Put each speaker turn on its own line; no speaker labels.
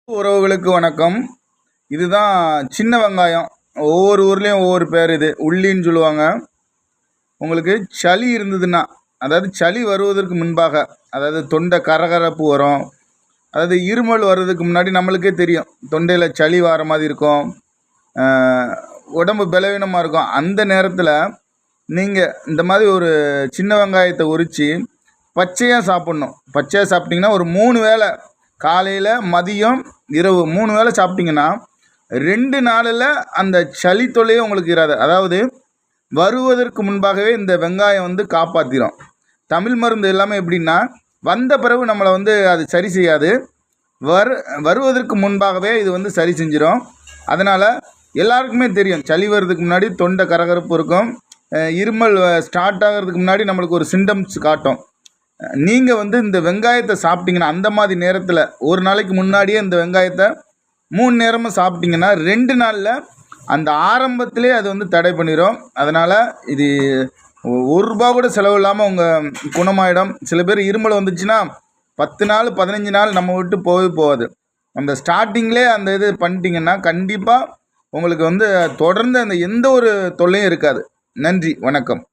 உறவுகளுக்கு வணக்கம். இதுதான் சின்ன வெங்காயம். ஒவ்வொரு ஊர்லேயும் ஒவ்வொரு பேர். இது உள்ளின்னு சொல்லுவாங்க. உங்களுக்கு சளி இருந்ததுன்னா, அதாவது சளி வருவதற்கு முன்பாக, அதாவது தொண்டை கரகரப்பு வரும், அதாவது இருமல் வர்றதுக்கு முன்னாடி நம்மளுக்கே தெரியும், தொண்டையில் சளி வர மாதிரி இருக்கும், உடம்பு பலவீனமாக இருக்கும். அந்த நேரத்தில் நீங்கள் இந்த மாதிரி ஒரு சின்ன வெங்காயத்தை உரித்து பச்சையாக சாப்பிட்ணும். பச்சையாக சாப்பிட்டிங்கன்னா ஒரு 3 வேளை, காலையில், மதியம், இரவு 3 வேளை சாப்பிட்டிங்கன்னா 2 நாளில் அந்த சளி தொல்லையே உங்களுக்கு இராது. அதாவது வருவதற்கு முன்பாகவே இந்த வெங்காயம் காப்பாற்றிடும். தமிழ் மருந்து எல்லாமே எப்படின்னா, வந்த பிறகு நம்மளை அது சரி செய்யாது. வருவதற்கு முன்பாகவே இது சரி செஞ்சிடும். அதனால் எல்லாருக்குமே தெரியும், சளி வர்றதுக்கு முன்னாடி தொண்டை கரகரப்பு இருக்கும், இருமல் ஸ்டார்ட் ஆகிறதுக்கு முன்னாடி நம்மளுக்கு ஒரு சிம்டம்ஸ் காட்டும். நீங்கள் இந்த வெங்காயத்தை சாப்பிட்டிங்கன்னா, அந்த மாதிரி நேரத்தில் ஒரு நாளைக்கு முன்னாடியே இந்த வெங்காயத்தை 3 நேரமும் சாப்பிட்டிங்கன்னா 2 நாளில் அந்த ஆரம்பத்திலே அது தடை பண்ணிடும். அதனால் இது ₹1 கூட செலவு இல்லாமல் உங்கள் குணமாயிடும். சில பேர் இருமல் வந்துச்சுன்னா 10 நாள் 15 நாள் நம்ம விட்டு போகாது. அந்த ஸ்டார்டிங்லேயே அந்த இது பண்ணிட்டீங்கன்னா கண்டிப்பாக உங்களுக்கு தொடர்ந்து அந்த எந்த ஒரு தொல்லையும் இருக்காது. நன்றி, வணக்கம்.